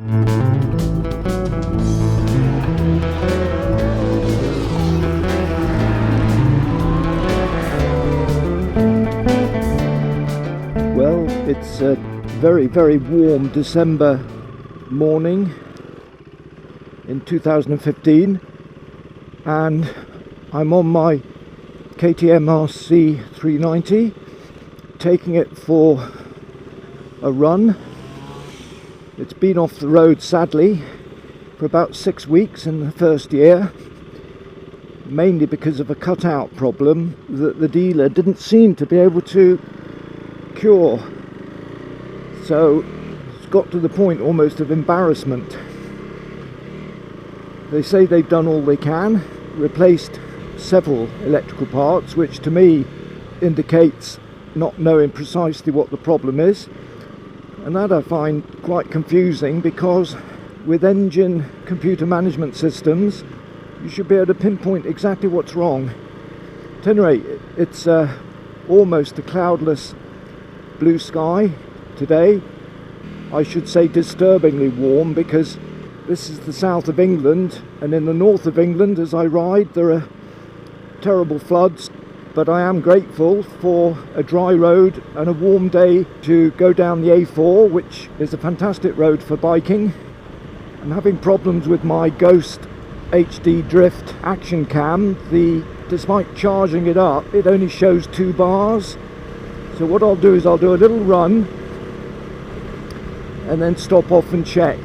Well, it's a very, very warm December morning in 2015, and I'm on my KTM RC390, taking it for a run. It's been off the road, sadly, for about 6 weeks in the first year, mainly because of a cutout problem that the dealer didn't seem to be able to cure. So it's got to the point almost of embarrassment. They say they've done all they can, replaced several electrical parts, which to me indicates not knowing precisely what the problem is, and that I find quite confusing, because with engine computer management systems you should be able to pinpoint exactly what's wrong. At any rate, it's almost a cloudless blue sky today. I should say disturbingly warm, because this is the south of England, and in the north of England as I ride there are terrible floods, but I am grateful for a dry road and a warm day to go down the A4, which is a fantastic road for biking. I'm having problems with my Ghost HD Drift action cam. Despite charging it up, it only shows 2 bars. So what I'll do is I'll do a little run and then stop off and check.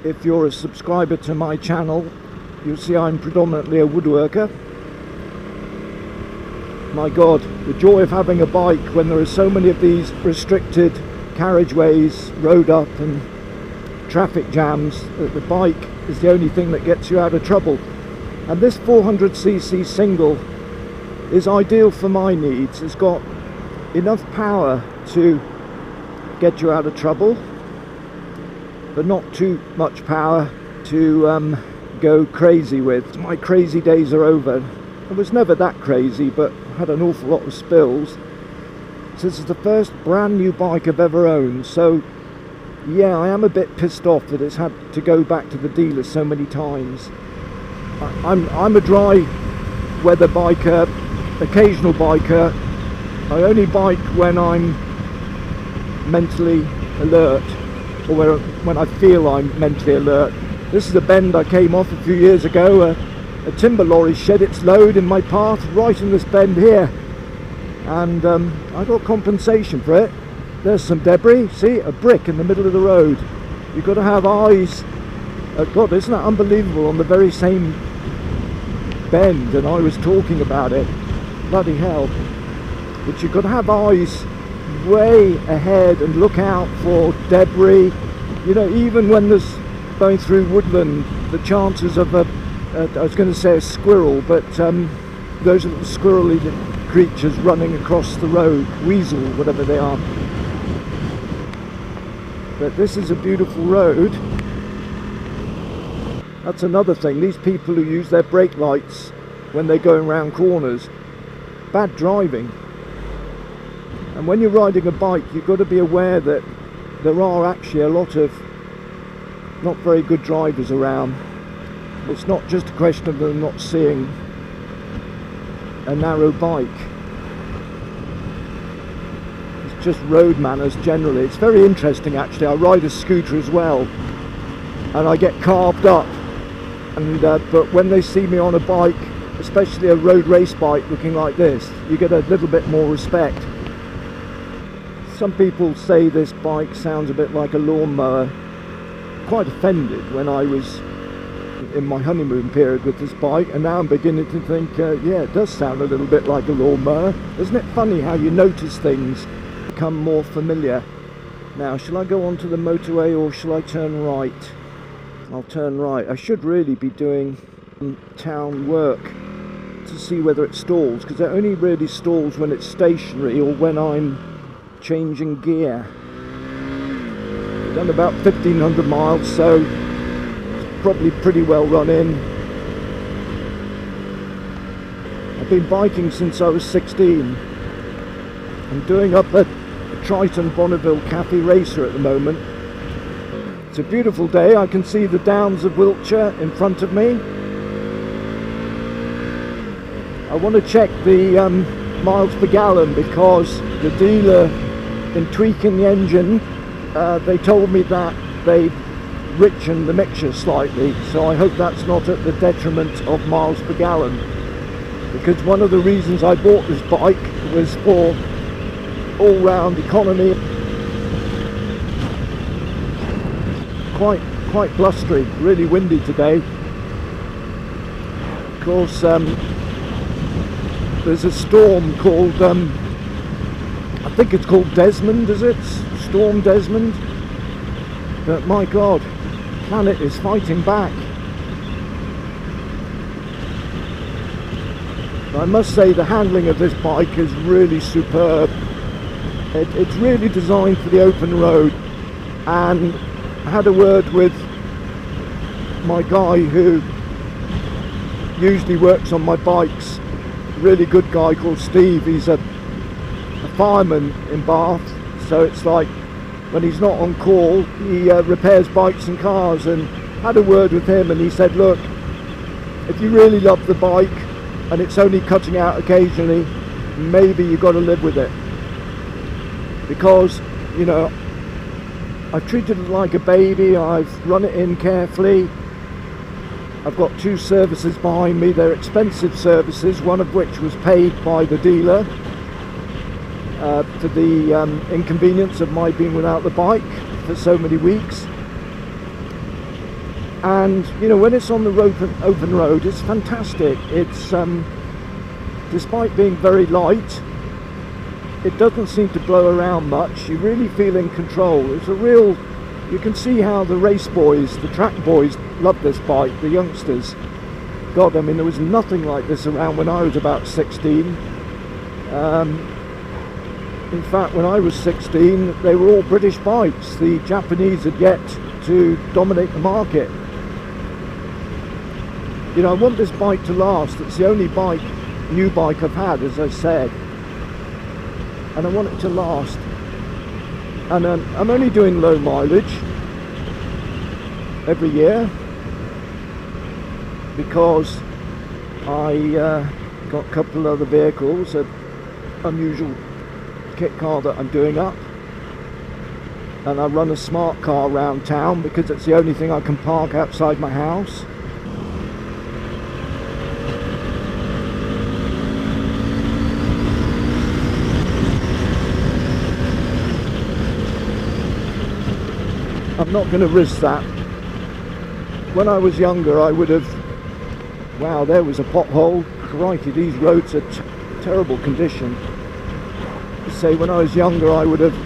If you're a subscriber to my channel, you'll see I'm predominantly a woodworker. My God, the joy of having a bike when there are so many of these restricted carriageways, road up and traffic jams, that the bike is the only thing that gets you out of trouble. And this 400cc single is ideal for my needs. It's got enough power to get you out of trouble, but not too much power to go crazy with. My crazy days are over. I was never that crazy, but had an awful lot of spills. So this is the first brand new bike I've ever owned, so yeah, I am a bit pissed off that it's had to go back to the dealer so many times. I'm a dry weather biker, occasional biker. I only bike when I'm mentally alert, or when I feel I'm mentally alert. This is a bend I came off a few years ago. A timber lorry shed its load in my path right in this bend here, and I got compensation for it. There's some debris, see, a brick in the middle of the road. You've got to have eyes. God, isn't that unbelievable, on the very same bend, and I was talking about it, bloody hell. But you've got to have eyes way ahead and look out for debris. You know, even when there's going through woodland, the chances of I was going to say a squirrel, but those are the squirrely creatures running across the road, weasel, whatever they are. But this is a beautiful road. That's another thing, these people who use their brake lights when they're going round corners, bad driving. And when you're riding a bike, you've got to be aware that there are actually a lot of not very good drivers around. It's not just a question of them not seeing a narrow bike. It's just road manners generally. It's very interesting actually. I ride a scooter as well, and I get carved up. And but when they see me on a bike, especially a road race bike looking like this, you get a little bit more respect. Some people say this bike sounds a bit like a lawnmower. Quite offended when I was in my honeymoon period with this bike, and now I'm beginning to think, yeah, it does sound a little bit like a lawnmower. Isn't it funny how you notice things become more familiar? Now, shall I go onto the motorway or shall I turn right? I'll turn right. I should really be doing town work to see whether it stalls, because it only really stalls when it's stationary or when I'm changing gear. I've done about 1,500 miles, so it's probably pretty well run in. I've been biking since I was 16. I'm doing up at Triton Bonneville Cafe Racer at the moment. It's a beautiful day. I can see the downs of Wiltshire in front of me. I want to check the miles per gallon, because the dealer, in tweaking the engine, they told me that they richened the mixture slightly, so I hope that's not at the detriment of miles per gallon, because one of the reasons I bought this bike was for all-round economy. Quite blustery, really windy today. Of course, there's a storm called, I think it's called Desmond, is it? Storm Desmond. But my God, the planet is fighting back. I must say the handling of this bike is really superb. It's really designed for the open road, and I had a word with my guy who usually works on my bikes, a really good guy called Steve. He's a fireman in Bath, so it's like when he's not on call, he repairs bikes and cars, and had a word with him, and he said, look, if you really love the bike and it's only cutting out occasionally, maybe you've got to live with it, because, you know, I've treated it like a baby. I've run it in carefully. I've got 2 services behind me. They're expensive services, one of which was paid by the dealer for the inconvenience of my being without the bike for so many weeks. And you know, when it's on the open road, it's fantastic. It's despite being very light, it doesn't seem to blow around much. You really feel in control. It's a real, you can see how the race boys, the track boys, love this bike, the youngsters. God, I mean, there was nothing like this around when I was about 16. In fact, when I was 16, they were all British bikes. The Japanese had yet to dominate the market. You know, I want this bike to last. It's the only bike, new bike I've had, as I said. And I want it to last. And I'm only doing low mileage every year, because I got a couple of other vehicles, an unusual kit car that I'm doing up, and I run a smart car around town because it's the only thing I can park outside my house. I'm not going to risk that. When I was younger, I would have, wow, there was a pothole. Crikey, these roads are terrible condition. Say, when I was younger, I would have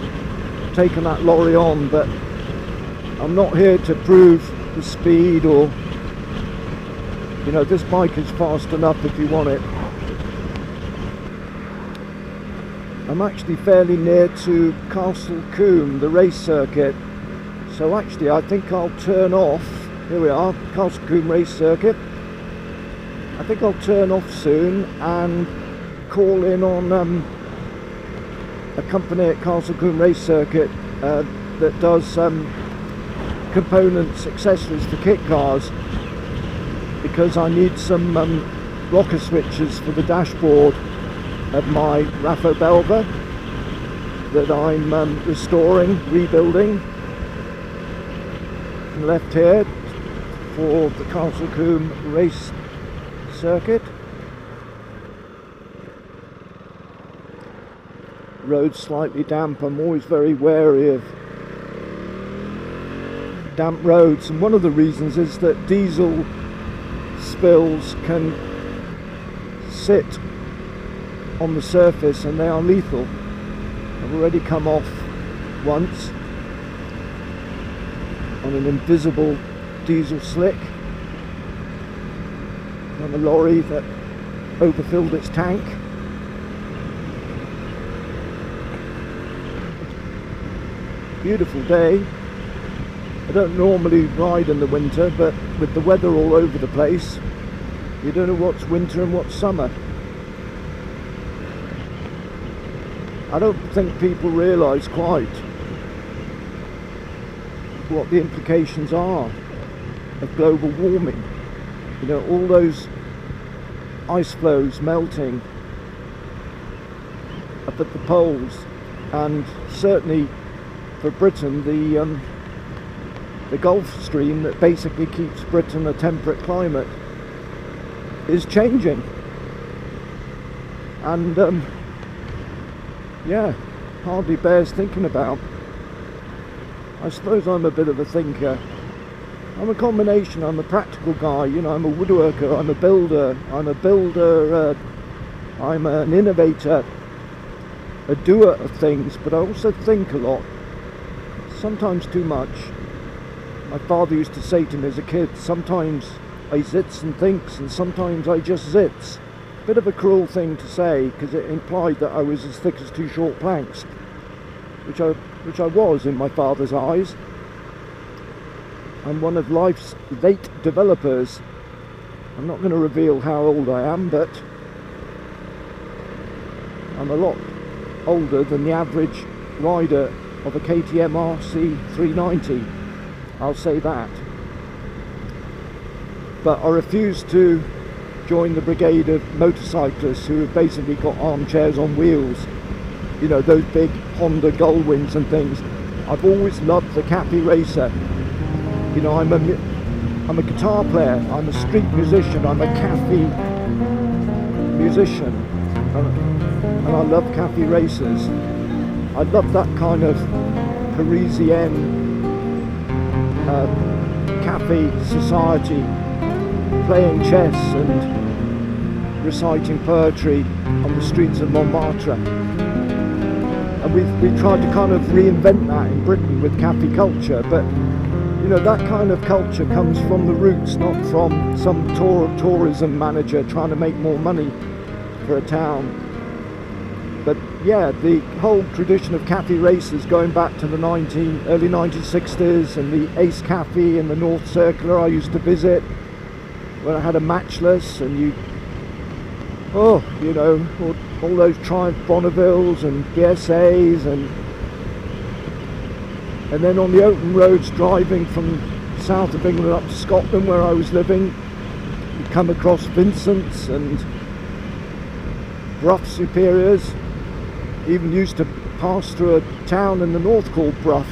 taken that lorry on, but I'm not here to prove the speed, or, you know, this bike is fast enough if you want it. I'm actually fairly near to Combe, the race circuit. So actually, I think I'll turn off. Here we are, Combe race circuit. I think I'll turn off soon and call in on a company at Combe race circuit that does components, accessories for kit cars, because I need some rocker switches for the dashboard of my Raffo Belva that I'm restoring, rebuilding. Left here for the Combe race circuit. Road's slightly damp. I'm always very wary of damp roads, and one of the reasons is that diesel spills can sit on the surface and they are lethal. I've already come off once on an invisible diesel slick on a lorry that overfilled its tank. Beautiful day. I don't normally ride in the winter, but with the weather all over the place, you don't know what's winter and what's summer. I don't think people realise quite what the implications are of global warming. You know, all those ice floes melting up at the poles, and certainly for Britain the Gulf Stream that basically keeps Britain a temperate climate is changing. And yeah, hardly bears thinking about. I suppose I'm a bit of a thinker. I'm a combination. I'm a practical guy, you know. I'm a woodworker, I'm a builder, I'm an innovator, a doer of things, but I also think a lot, sometimes too much. My father used to say to me as a kid, sometimes I zits and thinks, and sometimes I just zits. Bit of a cruel thing to say, because it implied that I was as thick as two short planks, which I was in my father's eyes. I'm one of life's late developers. I'm not going to reveal how old I am, but I'm a lot older than the average rider of a KTM RC390. I'll say that. But I refuse to join the brigade of motorcyclists who have basically got armchairs on wheels. You know, those big Honda Gullwings and things. I've always loved the cafe racer. You know, I'm a guitar player, I'm a street musician, I'm a cafe musician, and I love cafe races. I love that kind of Parisienne cafe society, playing chess and reciting poetry on the streets of Montmartre. And we've tried to kind of reinvent that in Britain with cafe culture, but you know, that kind of culture comes from the roots, not from some tourism manager trying to make more money for a town. But yeah, the whole tradition of cafe races going back to the early 1960s, and the Ace Cafe in the North Circular I used to visit when I had a matchless, and you know, all those Triumph Bonnevilles and BSAs, and then on the open roads driving from south of England up to Scotland where I was living, you come across Vincent's and Brough Superiors. Even used to pass through a town in the north called Brough,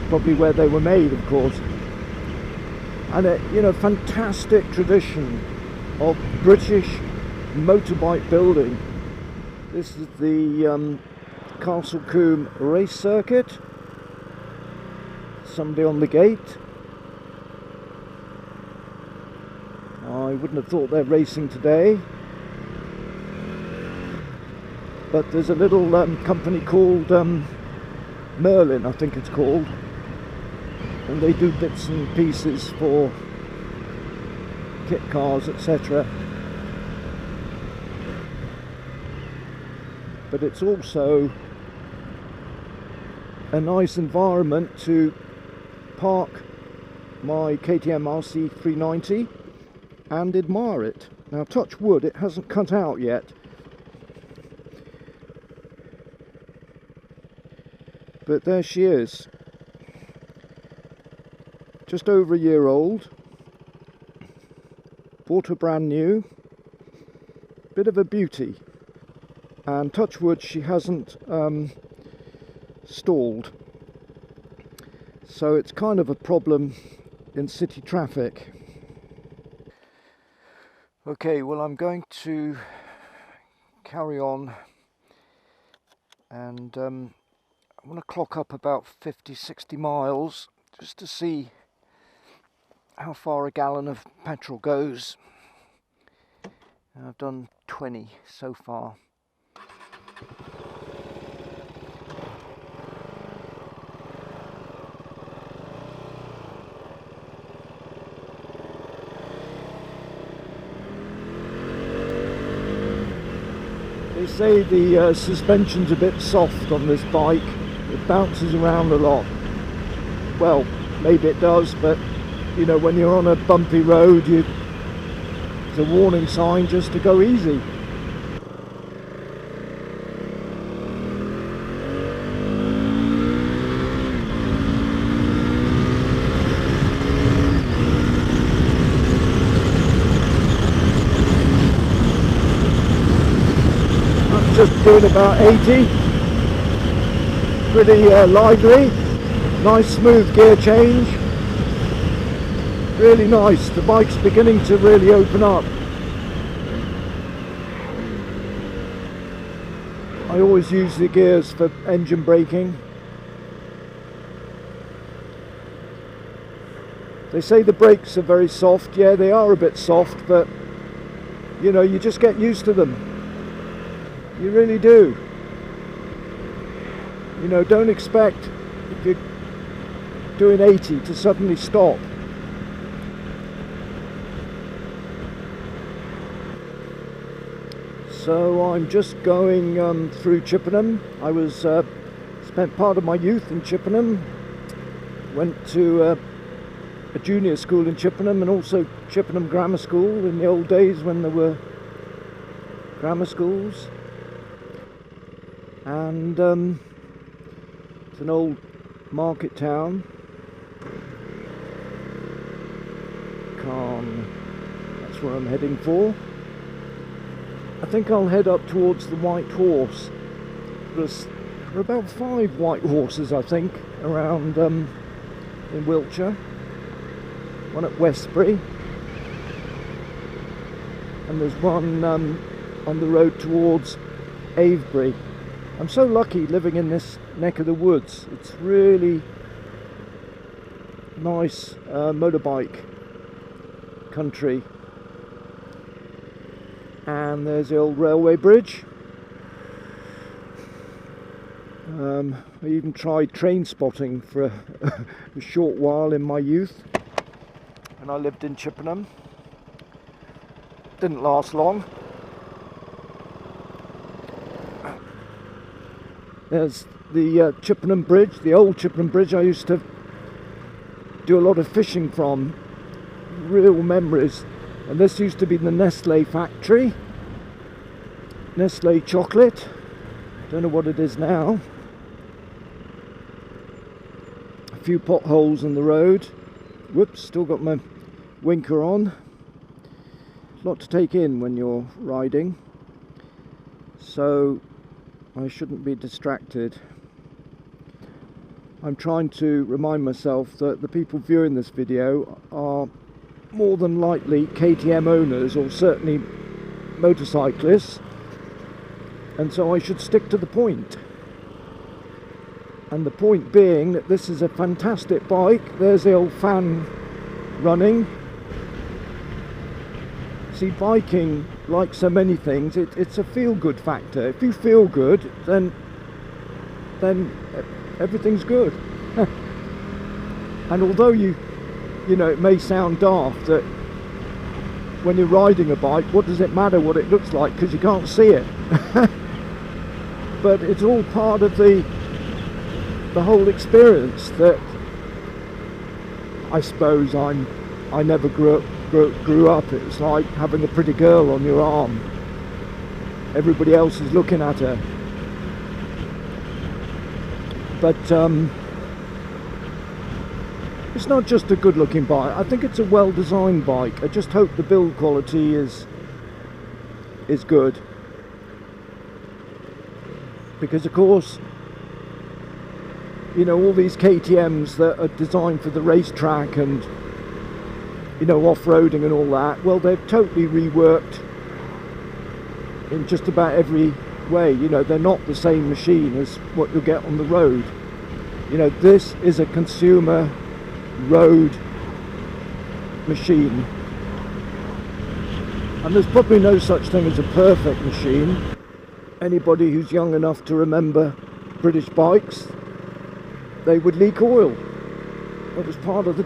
probably where they were made, of course. And a, you know, fantastic tradition of British motorbike building. This is the Castle Combe race circuit. Somebody on the gate. I wouldn't have thought they're racing today, but there's a little company called Merlin, I think it's called, and they do bits and pieces for kit cars, etc. But it's also a nice environment to park my KTM RC390 and admire it. Now, touch wood, it hasn't cut out yet, but there she is, just over a year old, bought her brand new, bit of a beauty, and touch wood, she hasn't stalled. So it's kind of a problem in city traffic. Okay, well, I'm going to carry on, and I want to clock up about 50-60 miles just to see how far a gallon of petrol goes. And I've done 20 so far. They say the suspension's a bit soft on this bike. It bounces around a lot. Well, maybe it does, but you know, when you're on a bumpy road, it's a warning sign just to go easy. doing about 80. Pretty lively. Nice smooth gear change. Really nice. The bike's beginning to really open up. I always use the gears for engine braking. They say the brakes are very soft. Yeah, they are a bit soft, but you know, you just get used to them. You really do. You know, don't expect, if you're doing 80, to suddenly stop. So I'm just going through Chippenham. I was spent part of my youth in Chippenham. Went to a junior school in Chippenham, and also Chippenham Grammar School in the old days when there were grammar schools. And it's an old market town. Combe, that's where I'm heading for. I think I'll head up towards the White Horse. There are about 5 white horses, I think, around in Wiltshire. One at Westbury, and there's one on the road towards Avebury. I'm so lucky living in this neck of the woods. It's really nice motorbike country. And there's the old railway bridge. I even tried train spotting for a short while in my youth when I lived in Chippenham. Didn't last long. There's the Chippenham Bridge, the old Chippenham Bridge I used to do a lot of fishing from. Real memories. And this used to be the Nestle factory. Nestle chocolate. Don't know what it is now. A few potholes in the road. Whoops, still got my winker on. A lot to take in when you're riding, so I shouldn't be distracted. I'm trying to remind myself that the people viewing this video are more than likely KTM owners, or certainly motorcyclists, and so I should stick to the point. And the point being that this is a fantastic bike. There's the old fan running. See, biking, like so many things, it's a feel-good factor. If you feel good, then everything's good. And although you know, it may sound daft that when you're riding a bike, what does it matter what it looks like, because you can't see it. But it's all part of the whole experience that I suppose I never grew up. It was like having a pretty girl on your arm. Everybody else is looking at her. But it's not just a good looking bike. I think it's a well designed bike. I just hope the build quality is good. Because of course, you know, all these KTMs that are designed for the racetrack and, you know, off-roading and all that, well, they've totally reworked in just about every way. You know, they're not the same machine as what you'll get on the road. You know, this is a consumer road machine, and there's probably no such thing as a perfect machine. Anybody who's young enough to remember British bikes, they would leak oil. That was part of the